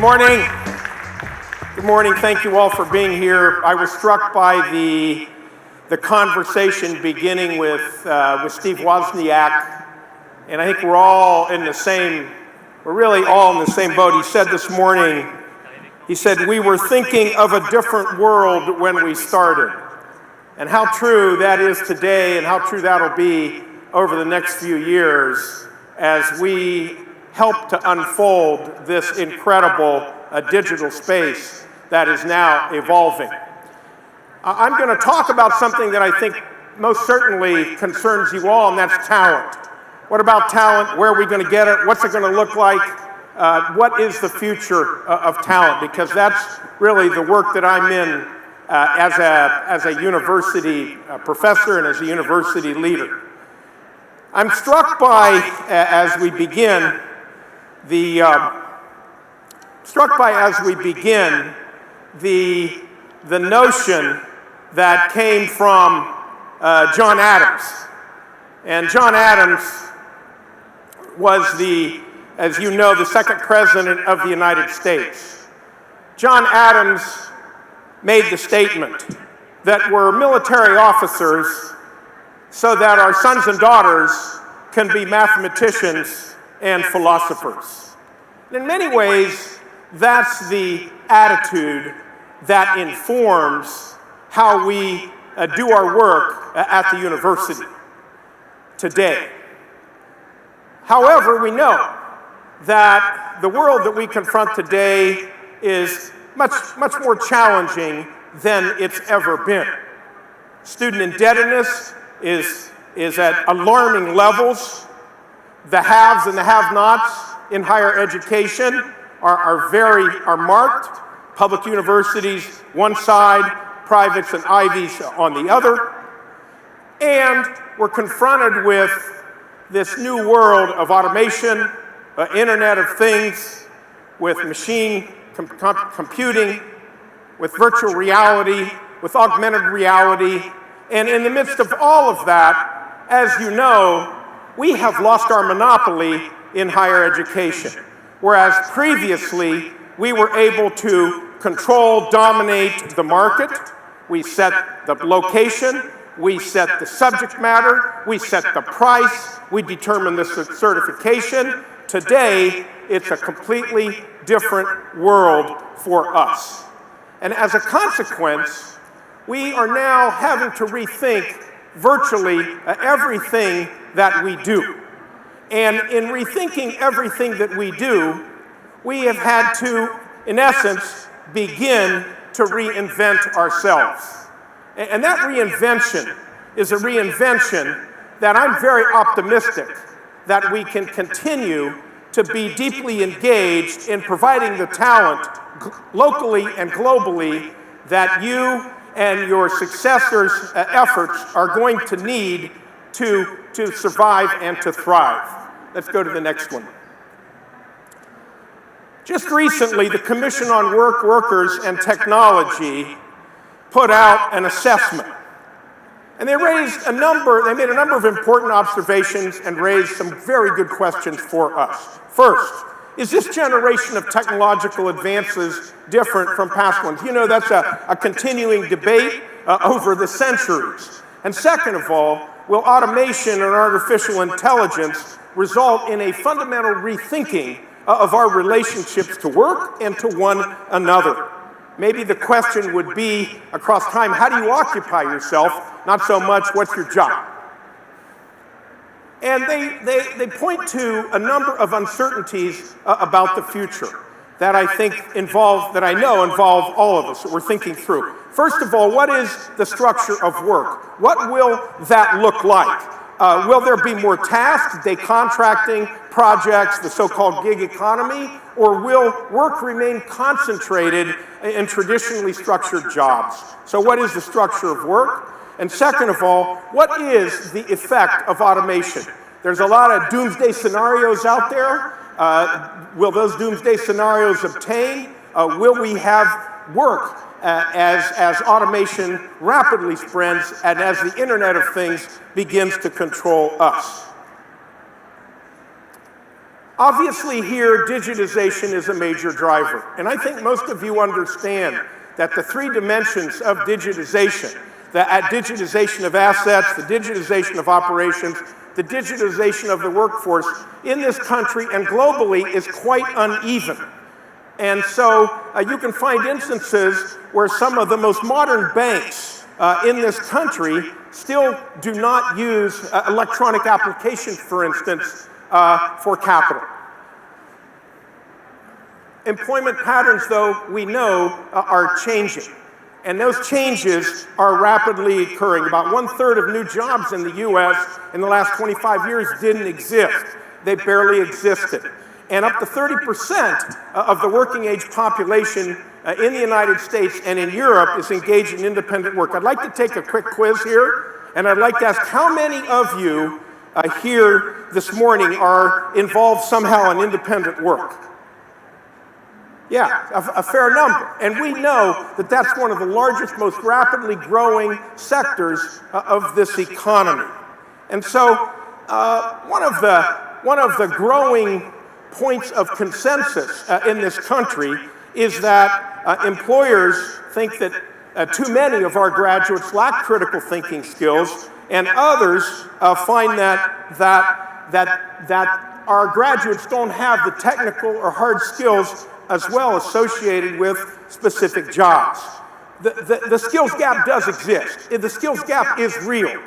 morning. Good morning. Thank you all for being here. I was struck by the conversation beginning with Steve Wozniak, and I think we're really all in the same boat. He said this morning, he said, we were thinking of a different world when we started. And how true that is today, and how true that'll be over the next few years as we help to unfold this incredible digital space that is now evolving. I'm going to talk about something that I think most certainly concerns you all, and that's talent. What about talent? Where are we going to get it? What's it going to look like? What is the future of talent? Because that's really the work that I'm in as a university professor and as a university leader. I'm struck by, as we begin, the notion that came from John Adams. And John Adams was as you know, the second president of the United States. John Adams made the statement that we're military officers so that our sons and daughters can be mathematicians and philosophers. In many ways, that's the attitude that informs how we do our work at the university today. However, we know that the world that we confront today is much more challenging than it's ever been. Student indebtedness is at alarming levels. The haves and the have-nots in higher education are marked. Public universities one side, privates and Ivies on the other. And we're confronted with this new world of automation, Internet of Things, with machine computing, with virtual reality, with augmented reality. And in the midst of all of that, as you know, we have lost our monopoly in higher education. Whereas previously, we were able to control, dominate the market. We set the location, we set the subject matter, we set the price, we determine the certification. Today, it's a completely different world for us. And as a consequence, we are now having to rethink virtually everything that we do. And in rethinking everything that we do, we have had to, in essence, begin to reinvent ourselves. And that reinvention is a reinvention that I'm very optimistic that we can continue to be deeply engaged in providing the talent locally and globally that you and your successors' efforts are going to need to survive and to thrive. Let's go to the next one. Just recently, the Commission on Work, Workers, and Technology put out an assessment. And they made a number of important observations and raised some very good questions for us. First, is this generation of technological advances different from past ones? You know, that's a continuing debate over the centuries. And second of all, will automation and artificial intelligence result in a fundamental rethinking of our relationships to work and to one another? Maybe the question would be, across time, how do you occupy yourself? Not so much, what's your job? And they point to a number of uncertainties about the future that I know involve all of us that we're thinking through. First of all, what is the structure of work? What will that look like? Will there be more tasks, day contracting, projects, the so-called gig economy, or will work remain concentrated in traditionally structured jobs? So what is the structure of work? And second of all, what is the effect of automation? There's a lot of doomsday scenarios out there. Will those doomsday scenarios obtain? Will we have work as automation rapidly spreads and as the Internet of Things begins to control us? Obviously here, digitization is a major driver. And I think most of you understand that the three dimensions of digitization, the digitization of assets, the digitization of operations, the digitization of the workforce in this country and globally is quite uneven. And so you can find instances where some of the most modern banks in this country still do not use electronic applications, for instance, for capital. Employment patterns, though, we know are changing. And those changes are rapidly occurring. About 1/3 of new jobs in the US in the last 25 years didn't exist. They barely existed. And up to 30% of the working age population in the United States and in Europe is engaged in independent work. I'd like to take a quick quiz here, and I'd like to ask how many of you here this morning are involved somehow in independent work? Yeah, a fair number. And we know that that's one of the largest, most rapidly growing sectors of this economy. And so one of the growing points of consensus in this country is that employers think that too many of our graduates lack critical thinking skills, and others find that our graduates don't have the technical or hard skills as well associated with specific jobs. The skills gap does exist. The skills gap is real.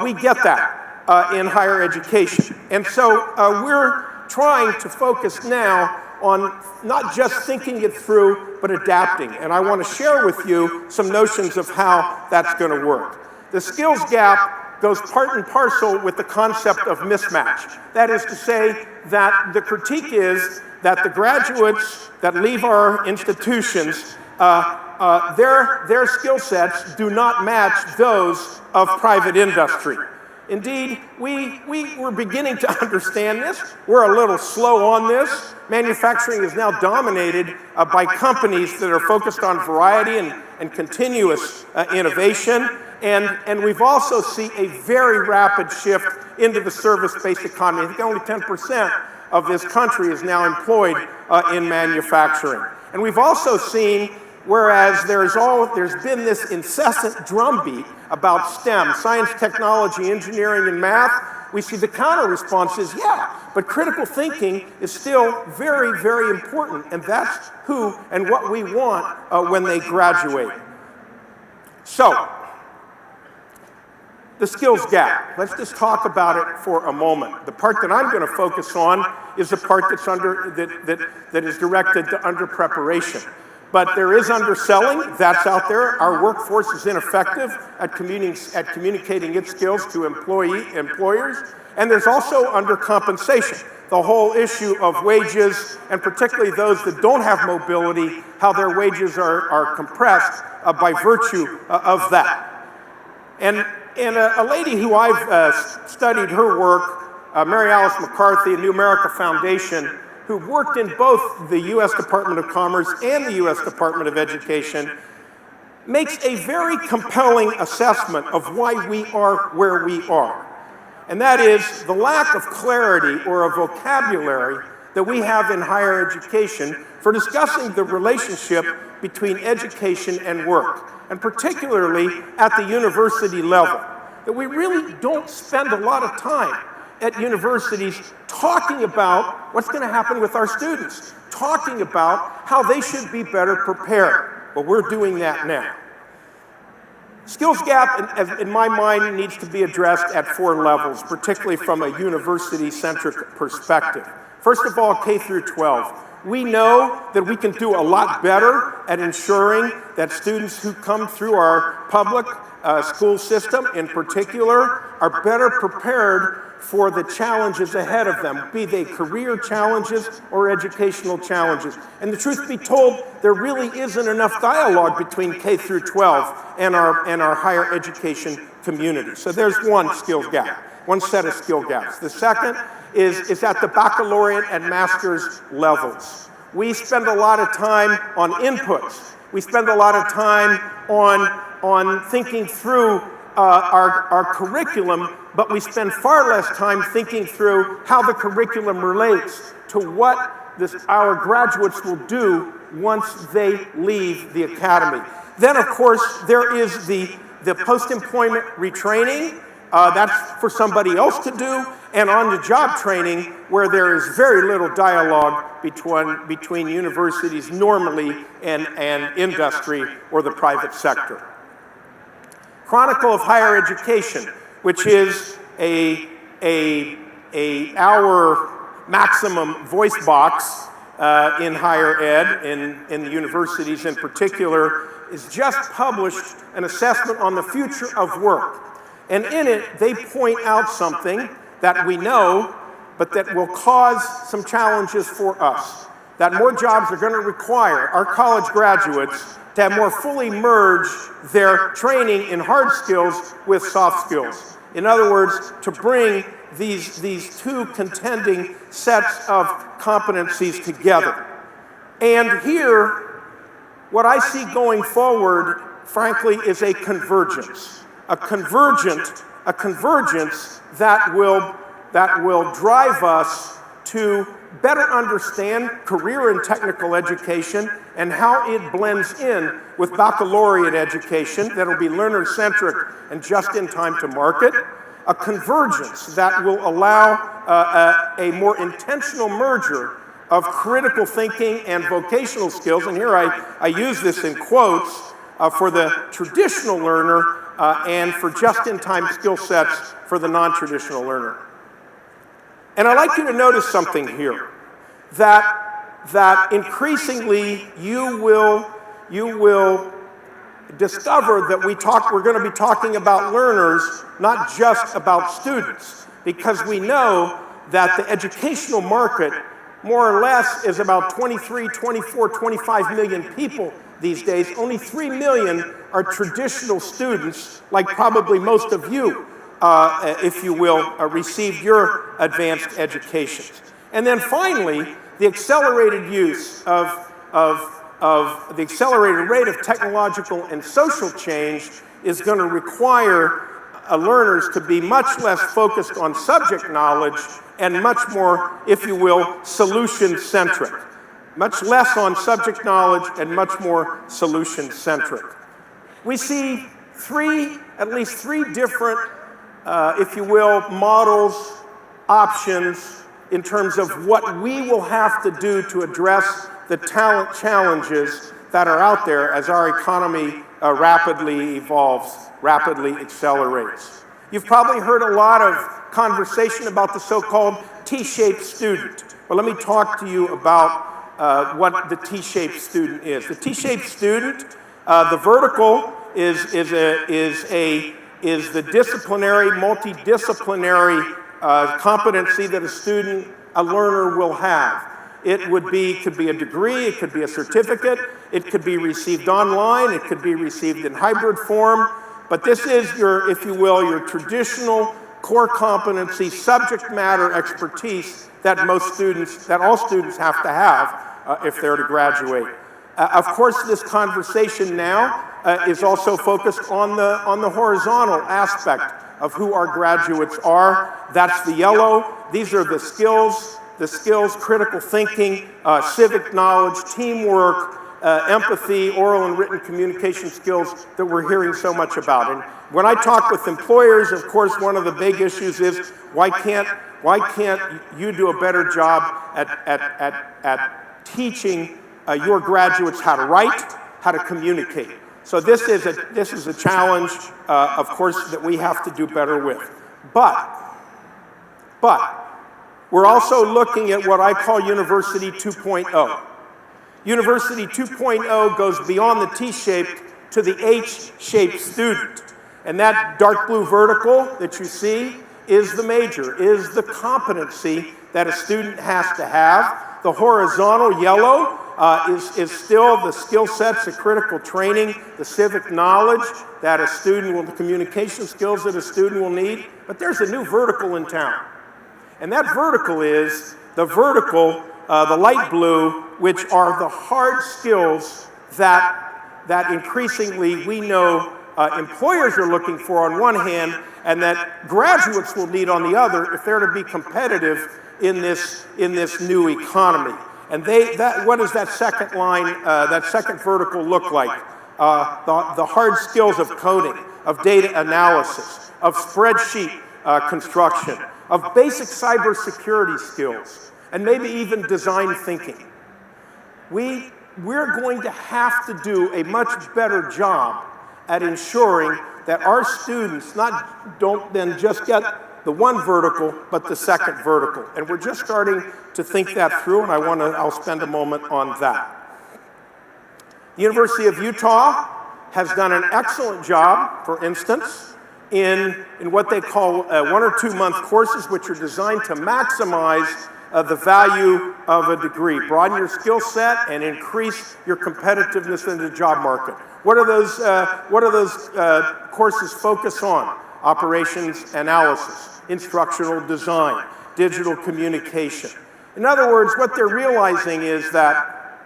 We get that in higher education. And so we're trying to focus now on not just thinking it through, but adapting. And I want to share with you some notions of how that's going to work. The skills gap goes part and parcel with the concept of mismatch. That is to say that the critique is that the graduates that leave our institutions, their skill sets do not match those of private industry. Indeed, we're beginning to understand this. We're a little slow on this. Manufacturing is now dominated by companies that are focused on variety and continuous innovation. And we've also seen a very rapid shift into the service-based economy. I think only 10% of this country is now employed in manufacturing. And we've also seen, whereas there's been this incessant drumbeat about STEM, science, technology, engineering, and math, we see the counter response is, yeah, but critical thinking is still very, very important, and that's who and what we want when they graduate. So, the skills gap. Let's just talk about it for a moment. The part that I'm going to focus on is the part that is directed to under-preparation. But there is underselling, that's out there. Our workforce is ineffective at communicating its skills to employers. And there's also undercompensation. The whole issue of wages, and particularly those that don't have mobility, how their wages are compressed by virtue of that. And a lady who I've studied her work, Mary Alice McCarthy, New America Foundation, who worked in both the U.S. Department of Commerce and the U.S. Department of Education, makes a very compelling assessment of why we are where we are. And that is the lack of clarity or a vocabulary that we have in higher education for discussing the relationship between education and work, and particularly at the university level. That we really don't spend a lot of time at universities talking about what's going to happen with our students, talking about how they should be better prepared. But we're doing that now. Skills gap, in my mind, needs to be addressed at 4 levels, particularly from a university-centric perspective. First of all, K through 12. We know that we can do a lot better at ensuring that students who come through our public school system in particular are better prepared for the challenges ahead of them, be they career challenges or educational challenges. And the truth be told, there really isn't enough dialogue between K through 12 and our higher education community. So there's one skills gap, one set of skill gaps. The second is at the baccalaureate and master's levels. We spend a lot of time on inputs. We spend a lot of time on thinking through our curriculum, but we spend far less time thinking through how the curriculum relates to what our graduates will do once they leave the academy. Then, of course, there is the post-employment retraining. That's for somebody else to do, and on-the-job training, where there is very little dialogue between universities normally and industry or the private sector. Chronicle of Higher Education, which is our maximum voice box in higher ed, in the universities in particular, is just published an assessment on the future of work. And in it, they point out something that we know, but that will cause some challenges for us. That more jobs are going to require our college graduates to have more fully merge their training in hard skills with soft skills. In other words, to bring these two contending sets of competencies together. And here, what I see going forward, frankly, is a convergence. A convergence that will drive us to better understand career and technical education and how it blends in with baccalaureate education that'll be learner-centric and just in time to market. A convergence that will allow a more intentional merger of critical thinking and vocational skills. And here I use this in quotes for the traditional learner and for just-in-time skill sets for the non-traditional learner. And I'd like you to notice something here, that increasingly you will discover that we're going to be talking about learners, not just about students, because we know that the educational market more or less is about 23, 24, 25 million people these days. Only 3 million are traditional students, like probably most of you, if you will, received your advanced educations. And then finally, the accelerated use of the accelerated rate of technological and social change is going to require learners to be much less focused on subject knowledge and much more, if you will, solution-centric. Much less on subject knowledge and much more solution-centric. We see at least three different, if you will, models, options in terms of what we will have to do to address the talent challenges that are out there as our economy rapidly evolves, rapidly accelerates. You've probably heard a lot of conversation about the so-called T-shaped student. Well, let me talk to you about what the T-shaped student is. The T-shaped student, the vertical is the disciplinary, multidisciplinary competency that a learner will have. It could be a degree, it could be a certificate, it could be received online, it could be received in hybrid form, but this is your, if you will, your traditional core competency, subject matter expertise that all students have to have if they're to graduate. Of course, this conversation now is also focused on the horizontal aspect of who our graduates are. That's the yellow. These are the skills, critical thinking, civic knowledge, teamwork, empathy, oral and written communication skills that we're hearing so much about. And when I talk with employers, of course, one of the big issues is why can't you do a better job at teaching your graduates how to write, how to communicate. So this is a challenge, of course, that we have to do better with. But we're also looking at what I call University 2.0. University 2.0 goes beyond the T-shaped to the H-shaped student. And that dark blue vertical that you see is the major, is the competency that a student has to have. The horizontal yellow is still the skill sets, the critical training, the civic knowledge that a student will, the communication skills that a student will need. But there's a new vertical in town. And that vertical is the light blue, which are the hard skills that increasingly we know employers are looking for on one hand, and that graduates will need on the other if they're to be competitive in this new economy. And what does that second line, that second vertical look like? The hard skills of coding, of data analysis, of spreadsheet construction, of basic cybersecurity skills, and maybe even design thinking. We're going to have to do a much better job at ensuring that our students don't then just get the one vertical, but the second vertical. And we're just starting to think that through, and I'll spend a moment on that. The University of Utah has done an excellent job, for instance, in what they call 1 or 2 month courses, which are designed to maximize the value of a degree, broaden your skill set, and increase your competitiveness in the job market. What are those courses focus on? Operations analysis, instructional design, digital communication. In other words, what they're realizing is that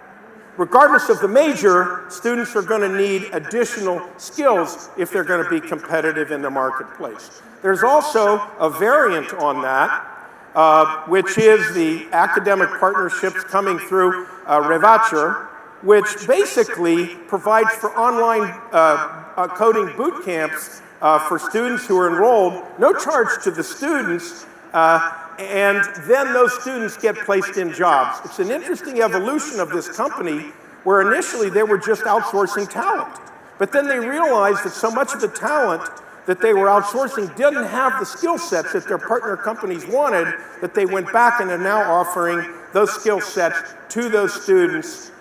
regardless of the major, students are going to need additional skills if they're going to be competitive in the marketplace. There's also a variant on that, which is the academic partnerships coming through Revacher, which basically provides for online coding boot camps for students who are enrolled, no charge to the students, and then those students get placed in jobs. It's an interesting evolution of this company where initially they were just outsourcing talent, but then they realized that so much of the talent that they were outsourcing didn't have the skill sets that their partner companies wanted, that they went back and are now offering those skill sets to those students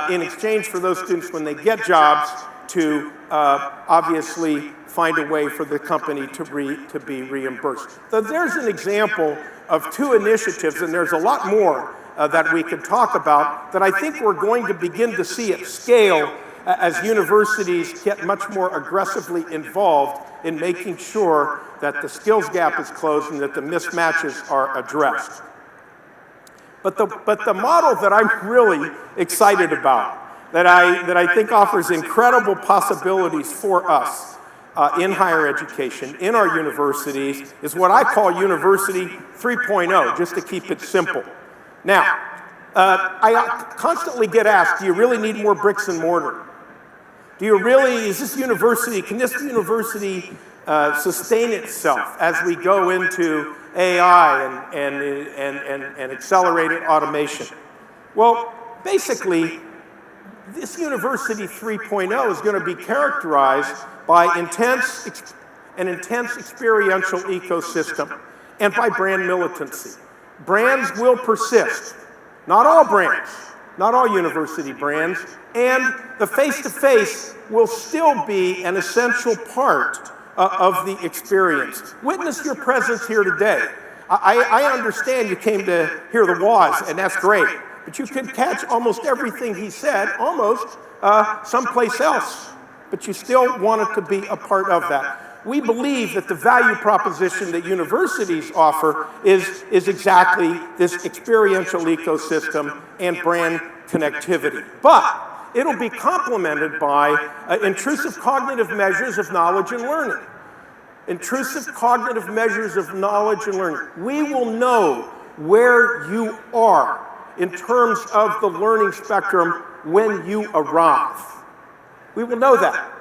in exchange for those students, when they get jobs, to obviously find a way for the company to be reimbursed. So there's an example of 2 initiatives, and there's a lot more that we could talk about that I think we're going to begin to see at scale as universities get much more aggressively involved in making sure that the skills gap is closed and that the mismatches are addressed. But the model that I'm really excited about, that I think offers incredible possibilities for us in higher education, in our universities, is what I call University 3.0, just to keep it simple. Now, I constantly get asked, do you really need more bricks and mortar? Can this university sustain itself as we go into AI and accelerated automation? Well, basically, this University 3.0 is going to be characterized by an intense experiential ecosystem and by brand militancy. Brands will persist. Not all brands, not all university brands, and the face-to-face will still be an essential part of the experience. Witness your presence here today. I understand you came to hear the Woz, and that's great, but you could catch almost everything he said, almost someplace else, but you still wanted to be a part of that. We believe that the value proposition that universities offer is exactly this experiential ecosystem and brand connectivity. But it'll be complemented by intrusive cognitive measures of knowledge and learning. Intrusive cognitive measures of knowledge and learning. We will know where you are in terms of the learning spectrum when you arrive. We will know that.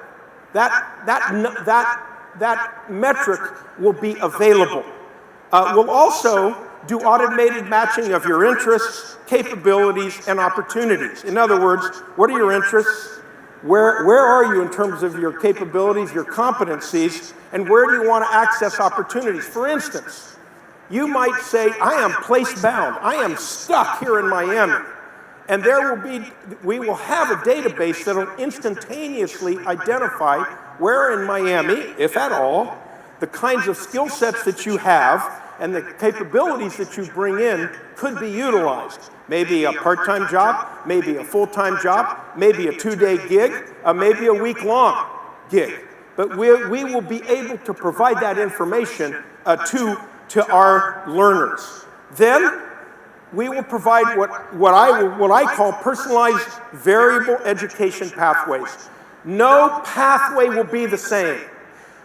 That metric will be available. We'll also do automated matching of your interests, capabilities, and opportunities. In other words, what are your interests? Where are you in terms of your capabilities, your competencies, and where do you want to access opportunities? For instance, you might say, I am place-bound. I am stuck here in Miami. And we will have a database that will instantaneously identify where in Miami, if at all, the kinds of skill sets that you have and the capabilities that you bring in could be utilized. Maybe a part-time job, maybe a full-time job, maybe a 2-day gig, maybe a week-long gig. But we will be able to provide that information to our learners. Then we will provide what I call personalized variable education pathways. No pathway will be the same.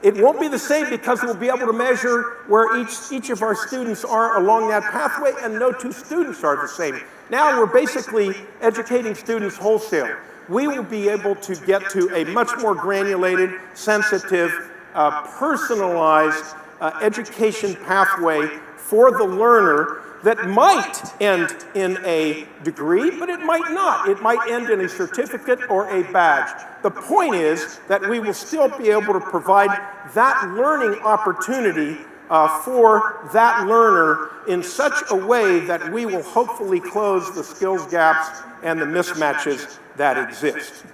It won't be the same because we'll be able to measure where each of our students are along that pathway, and no two students are the same. Now we're basically educating students wholesale. We will be able to get to a much more granulated, sensitive, personalized education pathway for the learner that might end in a degree, but it might not. It might end in a certificate or a badge. The point is that we will still be able to provide that learning opportunity for that learner in such a way that we will hopefully close the skills gaps and the mismatches that exist.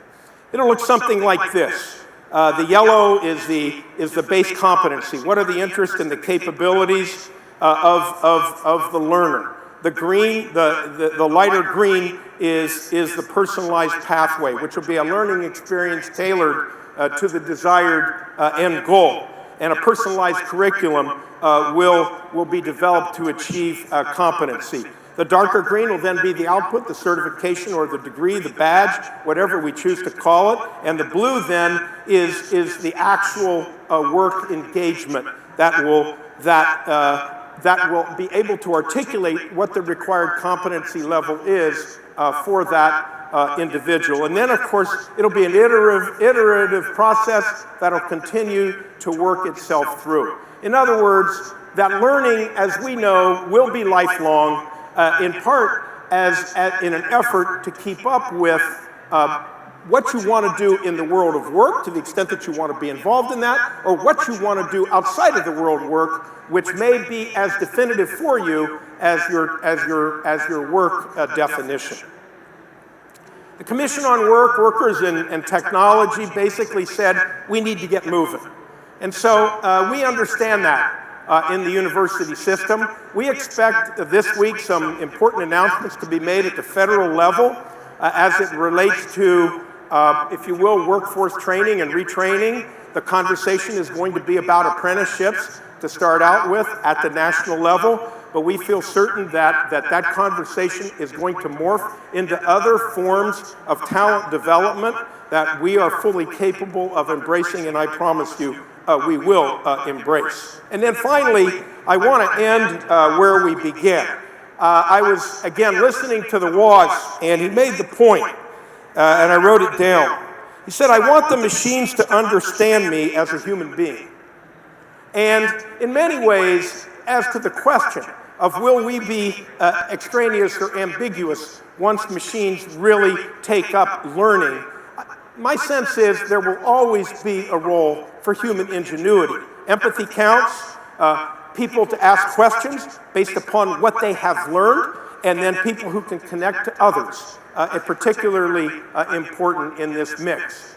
It'll look something like this. The yellow is the base competency. What are the interests and the capabilities of the learner? The green, the lighter green is the personalized pathway, which will be a learning experience tailored to the desired end goal. And a personalized curriculum will be developed to achieve competency. The darker green will then be the output, the certification or the degree, the badge, whatever we choose to call it. And the blue then is the actual work engagement that will be able to articulate what the required competency level is for that individual. And then, of course, it'll be an iterative process that'll continue to work itself through. In other words, that learning, as we know, will be lifelong, in part in an effort to keep up with what you want to do in the world of work, to the extent that you want to be involved in that, or what you want to do outside of the world of work, which may be as definitive for you as your work definition. The Commission on Work, Workers, and Technology basically said we need to get moving. And so we understand that in the university system. We expect this week some important announcements to be made at the federal level as it relates to, if you will, workforce training and retraining. The conversation is going to be about apprenticeships to start out with at the national level, but we feel certain that conversation is going to morph into other forms of talent development that we are fully capable of embracing, and I promise you, we will embrace. And then finally, I want to end where we began. I was, again, listening to the Woz, and he made the point, and I wrote it down. He said, I want the machines to understand me as a human being. And in many ways, as to the question of will we be extraneous or ambiguous once machines really take up learning, my sense is there will always be a role for human ingenuity. Empathy counts, people to ask questions based upon what they have learned, and then people who can connect to others, particularly important in this mix.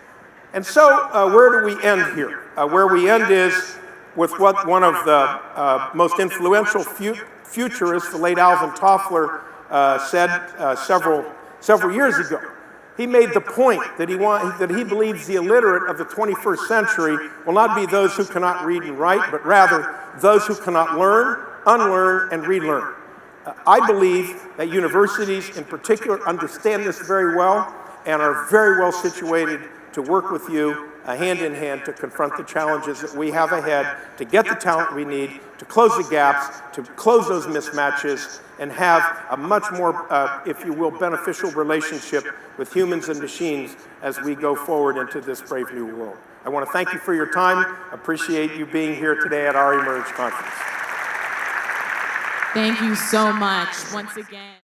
And so where do we end here? Where we end is with what one of the most influential futurists, the late Alvin Toffler, said several years ago. He made the point that he believes the illiterate of the 21st century will not be those who cannot read and write, but rather those who cannot learn, unlearn, and relearn. I believe that universities in particular understand this very well and are very well situated to work with you hand in hand to confront the challenges that we have ahead, to get the talent we need, to close the gaps, to close those mismatches, and have a much more, if you will, beneficial relationship with humans and machines as we go forward into this brave new world. I want to thank you for your time. Appreciate you being here today at our Emerge conference. Thank you so much once again.